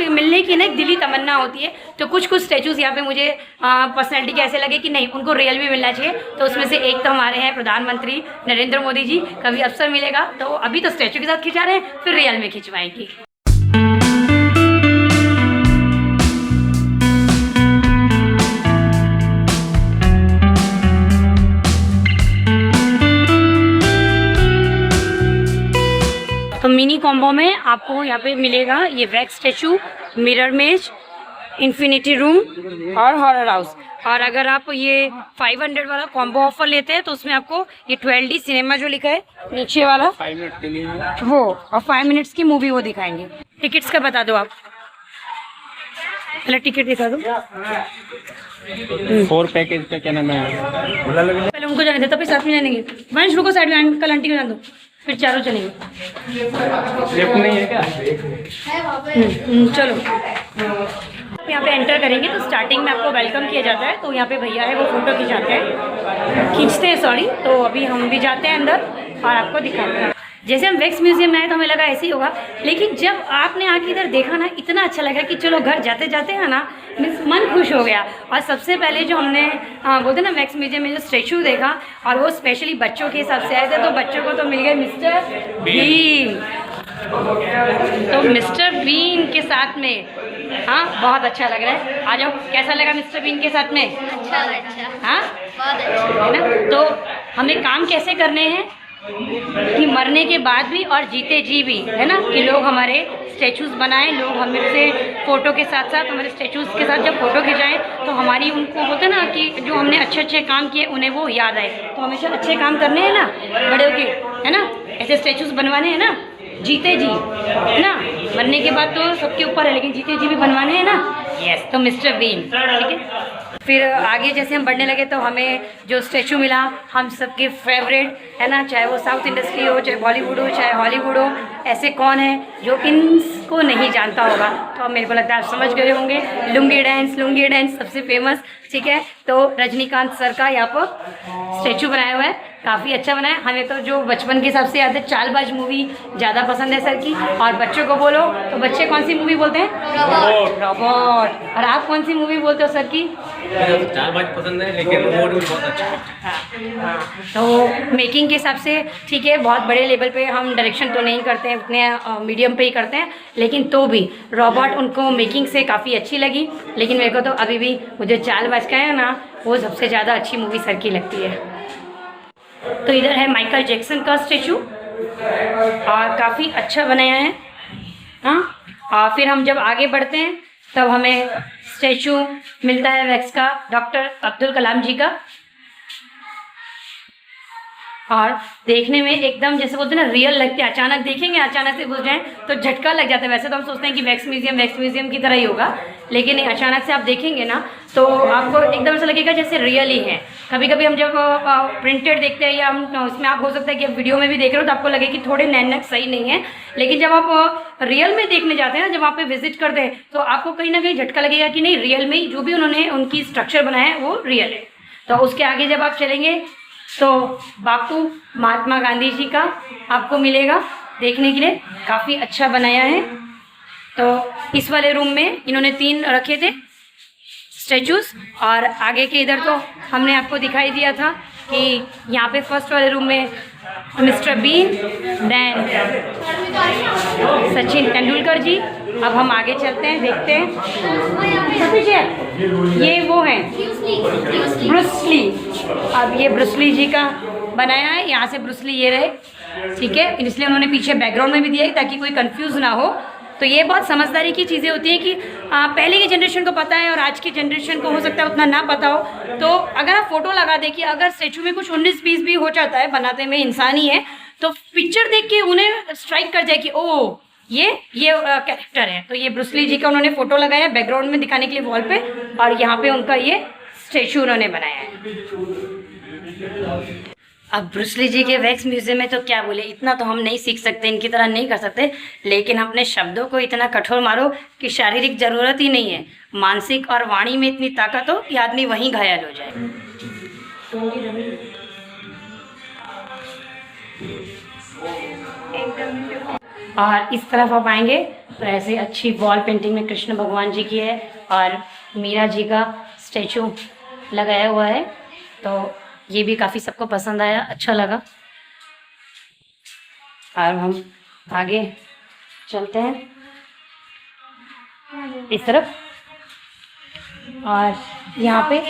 मिलने की ना एक दिली तमन्ना होती है। तो कुछ स्टैचूज़ यहाँ पे मुझे पर्सनैलिटी के ऐसे लगे कि नहीं, उनको रियल में मिलना चाहिए। तो उसमें से एक तो हमारे हैं प्रधानमंत्री नरेंद्र मोदी जी। कभी अवसर मिलेगा तो अभी तो स्टैचू के साथ खिंचा रहे हैं, फिर रियल में खिंचवाएंगे। तो मिनी कॉम्बो में आपको यहाँ पे मिलेगा ये वैक्स स्टैचू, मिरर मेज, इन्फिनिटी रूम और हॉरर हाउस। और अगर आप ये 500 वाला कॉम्बो ऑफर लेते हैं तो उसमें आपको ये 12D सिनेमा जो लिखा है नीचे वाला 5 मिनट के लिए वो, और 5 मिनट्स की मूवी वो दिखाएंगे। टिकट्स का बता दो आप, पहले टिकट दिखा दो। 4 पैकेज का क्या नाम है? पहले उनको जाने दे, तब साथ में जानेंगे। वंश रुको साइड में, अंकल आंटी को जान दो, फिर चारों चलेंगे। लिफ्ट नहीं है क्या? चलो यहाँ पे एंटर करेंगे तो स्टार्टिंग में आपको वेलकम किया जाता है। तो यहाँ पे भैया है वो फोटो खींचते हैं सॉरी। तो अभी हम भी जाते हैं अंदर और आपको दिखाते हैं। जैसे हम वैक्स म्यूजियम में आए तो हमें लगा ऐसे ही होगा, लेकिन जब आपने आके इधर देखा ना, इतना अच्छा लगा कि चलो घर जाते जाते हैं ना मन खुश हो गया। और सबसे पहले जो हमने बोलते ना वैक्स म्यूजियम में जो स्टैचू देखा, और वो स्पेशली बच्चों के हिसाब से आए थे, तो बच्चों को तो मिल गए मिस्टर बीन। तो मिस्टर बीन के साथ में बहुत अच्छा लग रहा है। आ जाओ, कैसा लगा मिस्टर बीन के साथ में? अच्छा बहुत अच्छा है ना। तो हमें काम कैसे करने हैं कि मरने के बाद भी और जीते जी भी, है ना, कि लोग हमारे स्टैचूज़ बनाएं, लोग हमसे फ़ोटो के साथ साथ हमारे स्टैचूज़ के साथ जब फ़ोटो खिंचाएं तो हमारी उनको होता है ना कि जो हमने अच्छे काम किए उन्हें वो याद आए। तो हमेशा अच्छे काम करने हैं ना बड़े होके, है ना, ऐसे स्टैचूज़ बनवाने हैं ना, जीते जी, है ना। मरने के बाद तो सबके ऊपर है, लेकिन जीते जी भी बनवाने हैं ना। यस, तो मिस्टर बीन, ठीक है। फिर आगे जैसे हम बढ़ने लगे तो हमें जो स्टैचू मिला हम सबके फेवरेट, है ना, चाहे वो साउथ इंडस्ट्री हो, चाहे बॉलीवुड हो, चाहे हॉलीवुड हो, ऐसे कौन है जो इनको नहीं जानता होगा। तो अब मेरे को लगता है आप समझ गए होंगे, लुंगी डांस सबसे फेमस, ठीक है। तो रजनीकांत सर का यहाँ पर स्टैचू बनाया हुआ है, काफ़ी अच्छा बनाया। हमें तो जो बचपन के हिसाब से याद है, चालबाज मूवी ज़्यादा पसंद है सर की। और बच्चों को बोलो तो बच्चे कौन सी मूवी बोलते हैं? रोबोट। और आप कौन सी मूवी बोलते हो सर की? चालबाज पसंद है, लेकिन रोबोट भी बहुत अच्छा है। तो मेकिंग के हिसाब से ठीक है, बहुत बड़े लेवल पे हम डायरेक्शन तो नहीं करते हैं, उतने मीडियम पे ही करते हैं, लेकिन तो भी रोबोट उनको मेकिंग से काफ़ी अच्छी लगी। लेकिन मेरे को तो अभी भी मुझे चालबाज का है ना, वो सबसे ज़्यादा अच्छी मूवी सर की लगती है। तो इधर है माइकल जैक्सन का स्टैचू और काफ़ी अच्छा बनाया है। और फिर हम जब आगे बढ़ते हैं तब हमें स्टैचू मिलता है वैक्स का डॉक्टर अब्दुल कलाम जी का। और देखने में एकदम जैसे बोलते हैं ना रियल लगते हैं। अचानक देखेंगे, अचानक से घुस जाएं तो झटका लग जाता है। वैसे तो हम सोचते हैं कि वैक्स म्यूजियम की तरह ही होगा, लेकिन नहीं, अचानक से आप देखेंगे ना तो आपको एकदम ऐसा लगेगा जैसे रियल ही है। कभी कभी हम जब प्रिंटेड देखते हैं या हम उसमें, आप हो सकता है कि आप वीडियो में भी देख रहे हो तो आपको लगे कि थोड़े नैनक सही नहीं है, लेकिन जब आप रियल में देखने जाते हैं ना, जब आप पे विजिट करते हैं तो आपको कहीं ना कहीं झटका लगेगा कि नहीं, रियल में ही जो भी उन्होंने उनकी स्ट्रक्चर बनाया है वो रियल है। तो उसके आगे जब आप चलेंगे तो बापू महात्मा गांधी जी का आपको मिलेगा देखने के लिए, काफ़ी अच्छा बनाया है। तो इस वाले रूम में इन्होंने 3 रखे थे स्टैचूज़, और आगे के इधर तो हमने आपको दिखाई दिया था कि यहाँ पे फर्स्ट वाले रूम में mister Bean, then Sachin Tendulkar ji. अब हम आगे चलते हैं, देखते हैं पीछे ये वो हैं ब्रूस ली। अब ये ब्रूस ली जी का बनाया है, यहाँ से ब्रूस ली ये रहे, ठीक है। इसलिए उन्होंने पीछे बैकग्राउंड में भी दिया है ताकि कोई कंफ्यूज ना हो। तो ये बहुत समझदारी की चीज़ें होती हैं कि पहले की जनरेशन को पता है और आज की जनरेशन को हो सकता है उतना ना पता हो। तो अगर आप फोटो लगा देखिए, अगर स्टैचू में कुछ 19-20 भी हो जाता है, बनाते में इंसान ही है, तो पिक्चर देख के उन्हें स्ट्राइक कर जाए कि ओह ये कैरेक्टर है। तो ये ब्रूस ली जी का उन्होंने फोटो लगाया है बैकग्राउंड में दिखाने के लिए वॉल पे, और यहाँ पे उनका ये स्टैचू उन्होंने बनाया है। अब ब्रूस ली जी के वैक्स म्यूजियम में तो क्या बोले, इतना तो हम नहीं सीख सकते, इनकी तरह नहीं कर सकते, लेकिन अपने शब्दों को इतना कठोर मारो कि शारीरिक जरूरत ही नहीं है, मानसिक और वाणी में इतनी ताकत हो कि आदमी वहीं घायल हो जाए। और इस तरफ आप आएंगे तो ऐसे अच्छी वॉल पेंटिंग में कृष्ण भगवान जी की है और मीरा जी का स्टैचू लगाया हुआ है। तो ये भी काफ़ी सबको पसंद आया, अच्छा लगा। और हम आगे चलते हैं इस तरफ। और यहाँ पे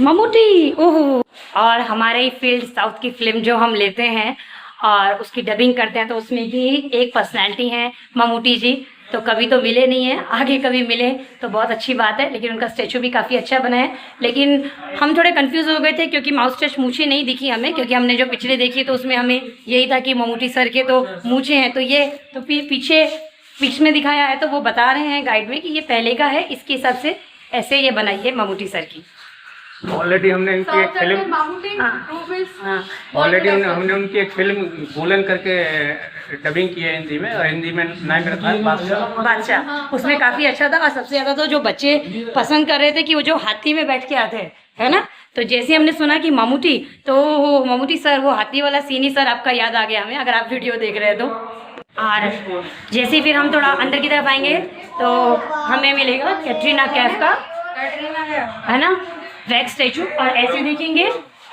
ममूटी, ओहो। और हमारे फील्ड साउथ की फिल्म जो हम लेते हैं और उसकी डबिंग करते हैं, तो उसमें भी एक पर्सनैलिटी है ममूटी जी। तो कभी तो मिले नहीं है, आगे कभी मिले तो बहुत अच्छी बात है। लेकिन उनका स्टैचू भी काफ़ी अच्छा बना है। लेकिन हम थोड़े कंफ्यूज हो गए थे क्योंकि माउस टच मूछें नहीं दिखी हमें, क्योंकि हमने जो पिछले देखी तो उसमें हमें यही था कि ममूटी सर के तो मूछें हैं, तो ये तो फिर बीच में दिखाया है। तो वो बता रहे हैं गाइड में कि ये पहले का है, इसके हिसाब से ऐसे ये बनाई है ममूटी सर की। ऑलरेडी हमने उनकी एक फिल्म हमने उनकी एक फिल्म गोलन करके डबिंग की है हिंदी में, और हिंदी में नाम मेरा था बादशाह। उसमें काफ़ी अच्छा था। और सबसे ज़्यादा तो जो बच्चे पसंद कर रहे थे कि वो जो हाथी में बैठ के आते हैं, है ना। तो जैसे हमने सुना कि ममूटी, तो वो ममूटी सर, वो हाथी वाला सीन ही सर आपका याद आ गया हमें, अगर आप वीडियो देख रहे हैं तो। और जैसे फिर हम थोड़ा अंदर की तरफ आएंगे तो हमें मिलेगा कैटरीना कैफ का, है ना, वैक्स स्टैचू। और ऐसे देखेंगे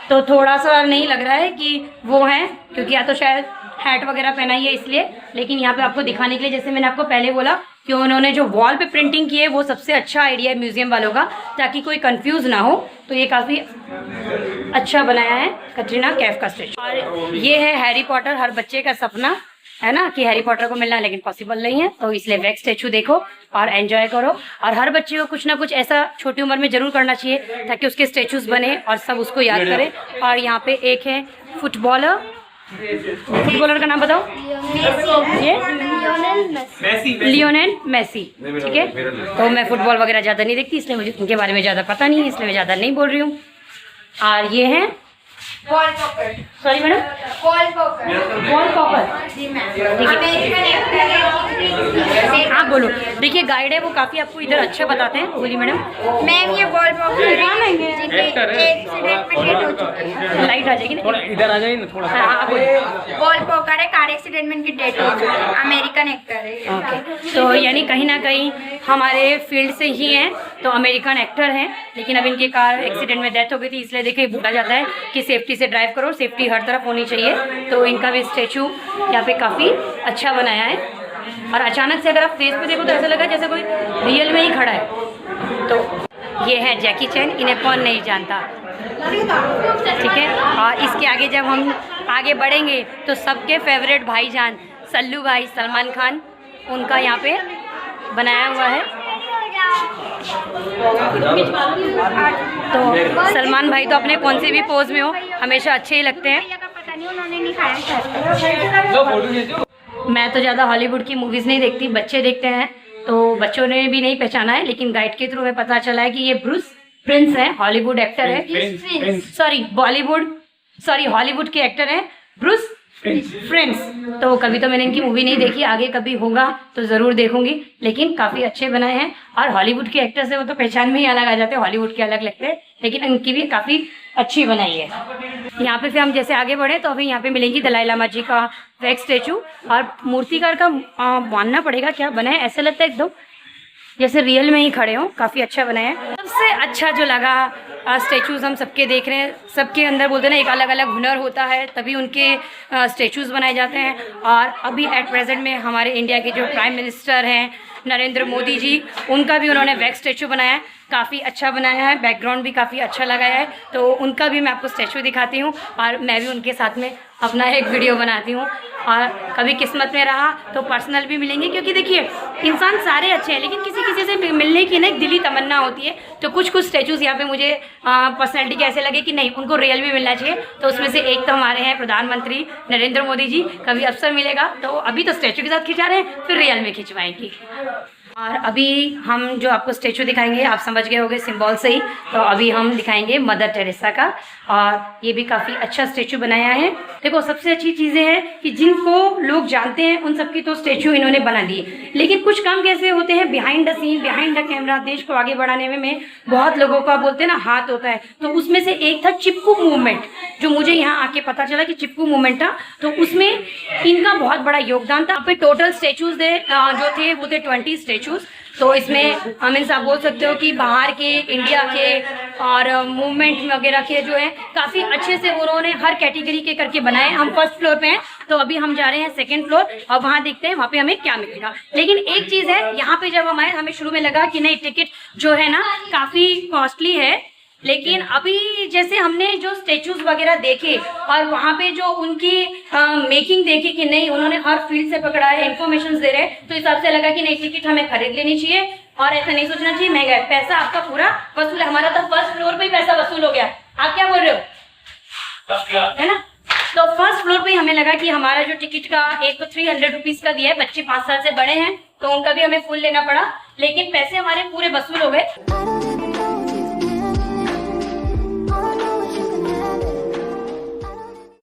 तो थोड़ा सा नहीं लग रहा है कि वो है, क्योंकि या तो शायद हैट वगैरह पहनाई है इसलिए। लेकिन यहाँ पे आपको दिखाने के लिए, जैसे मैंने आपको पहले बोला कि उन्होंने जो वॉल पे प्रिंटिंग की है वो सबसे अच्छा आइडिया है म्यूजियम वालों का, ताकि कोई कंफ्यूज ना हो। तो ये काफ़ी अच्छा बनाया है कैटरीना कैफ का स्टैचू। और ये है हैरी पॉटर, हर बच्चे का सपना है ना कि हैरी पॉटर को मिलना, लेकिन पॉसिबल नहीं है। तो इसलिए वैक्स स्टैचू देखो और एंजॉय करो। और हर बच्चे को कुछ ना कुछ ऐसा छोटी उम्र में जरूर करना चाहिए ताकि उसके स्टैचूज बने और सब उसको याद करें। और यहाँ पे एक है फुटबॉलर का नाम बताओ। ये लियोनेल मेसी, ठीक है। तो मैं फुटबॉल वगैरह ज़्यादा नहीं देखती, इसलिए मुझे उनके बारे में ज़्यादा पता नहीं है, इसलिए मैं ज़्यादा नहीं बोल रही हूँ। और ये है सॉरी मैडम, वॉलपेपर। आप बोलो। देखिए गाइड है वो काफ़ी आपको इधर अच्छा बताते हैं। बोलिए मैडम। मैम ये वॉलपेपर लाइट आ जाएगी ना, इधर आ जाइए ना थोड़ा। हाँ वॉलपेपर है, कार एक्सीडेंट में इनकी डेथ हो चुकी है, अमेरिकन एक्टर है। ओके, तो यानी कहीं ना कहीं हमारे फील्ड से ही हैं, तो अमेरिकन एक्टर हैं। लेकिन अब इनकी कार एक्सीडेंट में डेथ हो गई थी, इसलिए देखिए बोला जाता है कि सेफ्टी से ड्राइव करो, सेफ्टी हर तरफ होनी चाहिए। तो इनका भी स्टैचू यहाँ पे काफ़ी अच्छा बनाया है। और अचानक से अगर आप फेस पे देखो तो ऐसा लगा जैसे कोई रियल में ही खड़ा है। तो ये है जैकी चैन, इन्हें कौन नहीं जानता, ठीक है। और इसके आगे जब हम आगे बढ़ेंगे तो सबके फेवरेट भाईजान सल्लू भाई सलमान खान, उनका यहाँ पे बनाया हुआ है। तो सलमान भाई तो अपने कौन से भी पोज में हो हमेशा अच्छे ही लगते हैं। पता नहीं उन्होंने नहीं खाया। मैं तो ज़्यादा हॉलीवुड की मूवीज़ नहीं देखती, बच्चे देखते हैं, तो बच्चों ने भी नहीं पहचाना है। लेकिन गाइड के थ्रू में पता चला है कि ये ब्रूस प्रिंस है, हॉलीवुड एक्टर है। सॉरी हॉलीवुड के एक्टर हैं ब्रूस फ्रेंड्स। तो कभी तो मैंने इनकी मूवी नहीं देखी, आगे कभी होगा तो ज़रूर देखूंगी। लेकिन काफ़ी अच्छे बनाए हैं। और हॉलीवुड के एक्टर्स है वो तो पहचान में ही अलग आ जाते हैं, हॉलीवुड के अलग लगते हैं, लेकिन इनकी भी काफ़ी अच्छी बनाई है। यहाँ पे फिर हम जैसे आगे बढ़े तो अभी यहाँ पे मिलेंगी दलाई लामा जी का वैक्स स्टैचू। और मूर्तिकार का मानना पड़ेगा क्या बना है, ऐसा लगता है एकदम जैसे रियल में ही खड़े हों, काफ़ी अच्छा बनाया है। सबसे अच्छा जो लगा स्टैचूज़ हम सबके देख रहे हैं, सबके अंदर बोलते हैं ना एक अलग अलग हुनर होता है, तभी उनके स्टैचूज़ बनाए जाते हैं। और अभी एट प्रेजेंट में हमारे इंडिया के जो प्राइम मिनिस्टर हैं नरेंद्र मोदी जी, उनका भी उन्होंने वैक्स स्टैचू बनाया है, काफ़ी अच्छा बनाया है, बैकग्राउंड भी काफ़ी अच्छा लगाया है। तो उनका भी मैं आपको स्टैचू दिखाती हूँ और मैं भी उनके साथ में अपना एक वीडियो बनाती हूँ। और कभी किस्मत में रहा तो पर्सनल भी मिलेंगे, क्योंकि देखिए इंसान सारे अच्छे हैं, लेकिन किसी किसी से मिलने की ना एक दिली तमन्ना होती है। तो कुछ स्टैचूज़ यहाँ पे मुझे पर्सनैलिटी के ऐसे लगे कि नहीं, उनको रियल भी मिलना चाहिए। तो उसमें से एक तो हमारे हैं प्रधानमंत्री नरेंद्र मोदी जी। कभी अवसर मिलेगा तो अभी तो स्टैचू के साथ खिंचा रहे हैं, फिर रियल में खिंचवाएंगे। और अभी हम जो आपको स्टेचू दिखाएंगे, आप समझ गए होंगे सिंबल से ही, तो अभी हम दिखाएंगे मदर टेरेसा का। और ये भी काफ़ी अच्छा स्टेचू बनाया है। देखो सबसे अच्छी चीज़ें हैं कि जिनको लोग जानते हैं उन सबकी तो स्टेचू इन्होंने बना दिए, लेकिन कुछ काम कैसे होते हैं behind the scene, behind the camera, देश को आगे बढ़ाने में बहुत लोगों का बोलते हैं ना हाथ होता है। तो उसमें से एक था चिपकू मूवमेंट, जो मुझे यहाँ आके पता चला कि चिपकू मूवमेंट था, तो उसमें इनका बहुत बड़ा योगदान था। यहाँ पे टोटल स्टेचूज जो थे वो थे 20 स्टेचूज। तो इसमें मीन्स आप बोल सकते हो कि बाहर के, इंडिया के और मूवमेंट वगैरह के जो है काफ़ी अच्छे से उन्होंने हर कैटेगरी के करके बनाए। हम फर्स्ट फ्लोर पे हैं, तो अभी हम जा रहे हैं सेकंड फ्लोर और वहाँ देखते हैं वहाँ पे हमें क्या मिलेगा। लेकिन एक चीज़ है, यहाँ पे जब हम आए हमें शुरू में लगा कि नहीं टिकट जो है ना काफ़ी कॉस्टली है, लेकिन अभी जैसे हमने जो स्टेचूज वगैरह देखे और वहाँ पे जो उनकी मेकिंग देखी कि नहीं उन्होंने हर फील्ड से पकड़ा है, इन्फॉर्मेशन दे रहे हैं, तो हिसाब से लगा कि नहीं टिकट हमें खरीद लेनी चाहिए और ऐसा नहीं सोचना चाहिए महंगा है। पैसा आपका पूरा वसूल है। हमारा तो फर्स्ट फ्लोर पे ही पैसा वसूल हो गया। आप क्या बोल रहे हो, है ना? तो फर्स्ट फ्लोर पे ही हमें लगा कि हमारा जो टिकट का एक तो 300 रुपीज का दिया है, बच्चे 5 साल से बड़े हैं तो उनका भी हमें फुल लेना पड़ा, लेकिन पैसे हमारे पूरे वसूल हो गए।